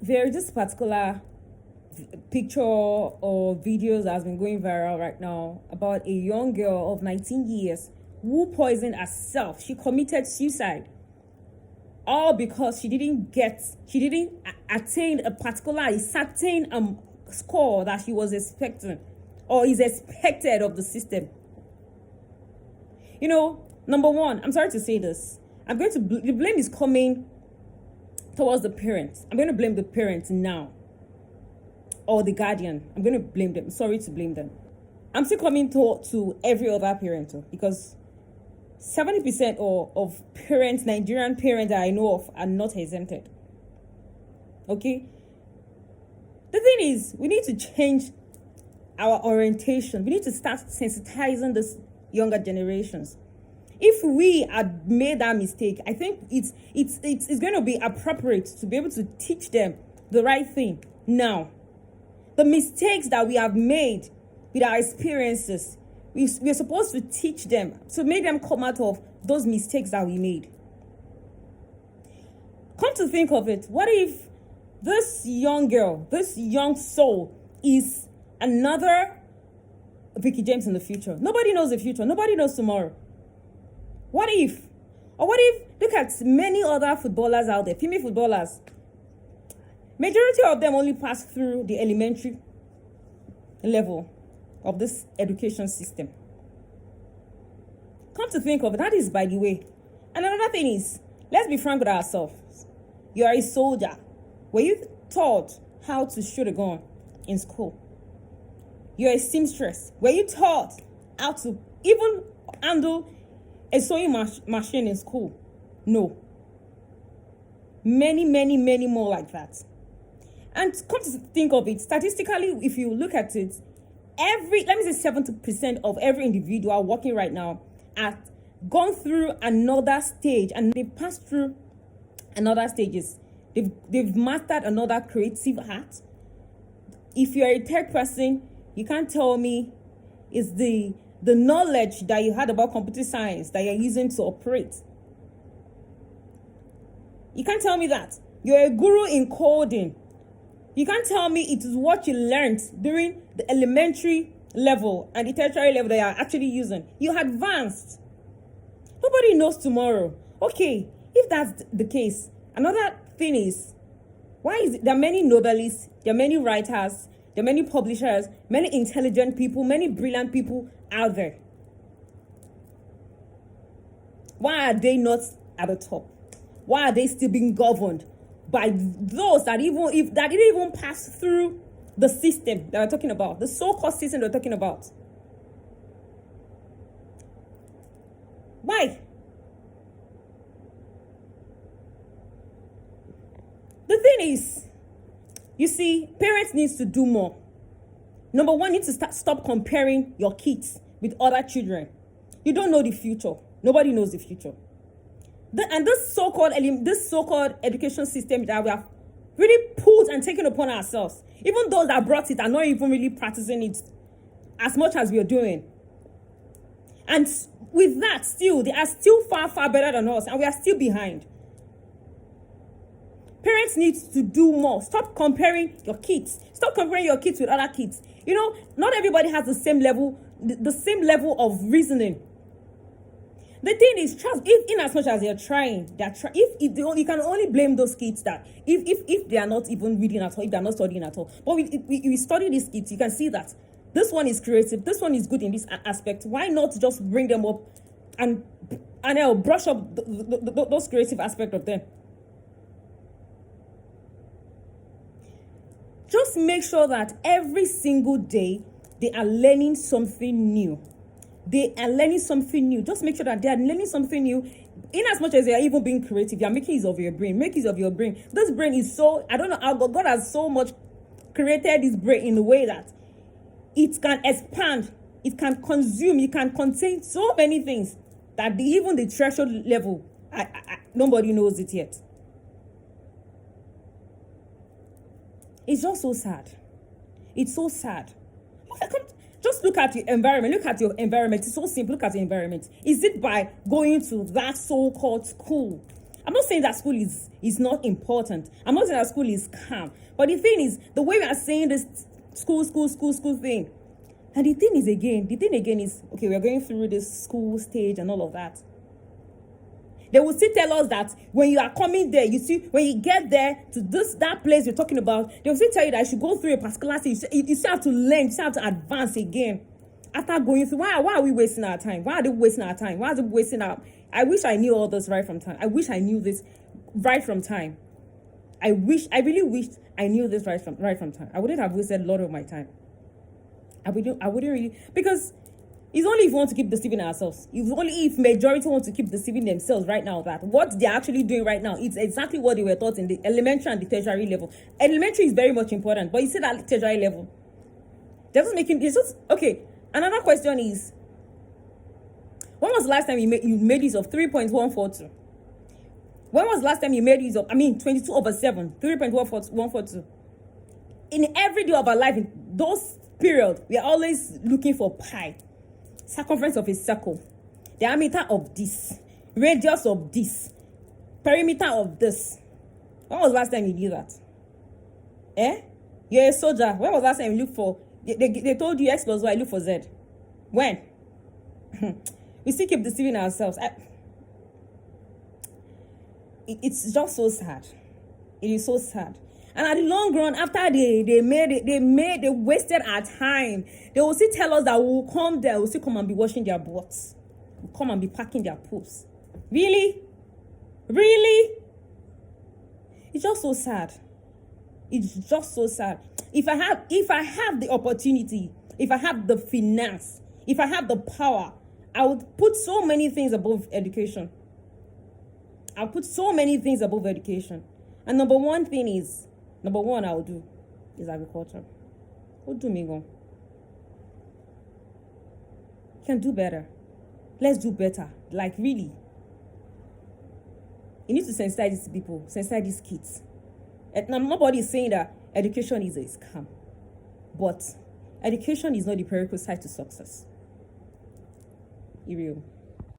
There's this particular picture or videos that has been going viral right now about a young girl of 19 years who poisoned herself. She committed suicide, all because she didn't attain a certain score that she was expecting or is expected of the system. Number one, I'm sorry to say this, the blame is coming towards the parents. I'm going to blame the parents now, or the guardian. I'm going to blame them. Sorry to blame them. I'm still coming to every other parent, because 70% of parents, Nigerian parents that I know of, are not exempted. Okay? The thing is, we need to change our orientation. We need to start sensitizing this younger generations. If we had made that mistake, I think it's going to be appropriate to be able to teach them the right thing now. The mistakes that we have made with our experiences, we're supposed to teach them, to make them come out of those mistakes that we made. Come to think of it, what if this young girl, this young soul is another Vicky James in the future? Nobody knows the future. Nobody knows tomorrow. What if? Or what if, look at many other footballers out there, female footballers. Majority of them only pass through the elementary level of this education system. Come to think of it, that is by the way. And another thing is, let's be frank with ourselves. You are a soldier. Were you taught how to shoot a gun in school? You're a seamstress. Were you taught how to even handle a sewing machine in school? No. Many more like that. And come to think of it, statistically, if you look at it, 70% of every individual working right now have gone through another stage, and they've passed through another stages. They've mastered another creative art. If you're a tech person, you can't tell me it's the knowledge that you had about computer science that you're using to operate. You can't tell me that. You're a guru in coding. You can't tell me it is what you learned during the elementary level and the tertiary level that you're actually using. You advanced. Nobody knows tomorrow. Okay, if that's the case, another thing is, why is it there are many novelists, there are many writers, there are many publishers, many intelligent people, many brilliant people out there? Why are they not at the top? Why are they still being governed by those that didn't even pass through the system that we're talking about, the so-called system we're talking about? Why? The thing is, you see, parents need to do more. Number one, you need to stop comparing your kids with other children. You don't know the future. Nobody knows the future. And this so-called education system that we have really pulled and taken upon ourselves, even those that brought it are not even really practicing it as much as we are doing. And with that, still, they are still far better than us, and we are still behind. Parents need to do more. Stop comparing your kids. Stop comparing your kids with other kids. Not everybody has the same level of reasoning. The thing is, trust. If in as much as they're trying, you can only blame those kids that if they are not even reading at all, if they are not studying at all. But we study these kids, you can see that this one is creative, this one is good in this aspect. Why not just bring them up and brush up those creative aspects of them? Just make sure that every single day they are learning something new. They are learning something new. Just make sure that they are learning something new. In as much as they are even being creative, you are making use of your brain. Make use of your brain. This brain is so, I don't know how God has so much created this brain in a way that it can expand, it can consume, it can contain so many things that even the threshold level, nobody knows it yet. It's just so sad. It's so sad. Just look at your environment. Look at your environment. It's so simple. Look at your environment. Is it by going to that so-called school I'm not saying that school is not important. I'm not saying that school is calm. But the thing is, the way we are saying this school thing, and the thing again is, okay, we're going through this school stage and all of that. They will still tell us that when you are coming there, you see, when you get there to that place you're talking about, they will still tell you that you should go through a particular thing. You still have to learn, you still have to advance again. After going through, why are we wasting our time? Why are they wasting our time? Why are they wasting our... I wish I knew all this right from time. I wish I knew this right from time. I really wished I knew this right from time. I wouldn't have wasted a lot of my time. I wouldn't really, because it's only if we want to keep deceiving ourselves. It's only if majority want to keep deceiving themselves right now that what they're actually doing right now, it's exactly what they were taught in the elementary and the tertiary level. Elementary is very much important, but you see that tertiary level, doesn't make it. It's just okay. Another question is, when was the last time you made use of 3.142? When was the last time you made use of 22/7, 3.142? In every day of our life, in those periods, we are always looking for pi, circumference of a circle, diameter of this, radius of this, perimeter of this. When was the last time you did that? You're a soldier. When was the last time you looked for... They told you X plus Y, look for Z. When? We still keep deceiving ourselves. It's just so sad. It is so sad. And at the long run, after they wasted our time. They will still tell us that we'll come there, we'll still come and be washing their butts. We'll come and be packing their poops. Really? Really? It's just so sad. It's just so sad. If I have the opportunity, if I have the finance, if I have the power, I would put so many things above education. I'll put so many things above education. And number one I'll do is agriculture. What do me go? Can do better. Let's do better. Like really. You need to sensitize these people, sensitize these kids. And nobody is saying that education is a scam. But education is not the prerequisite to success. Real.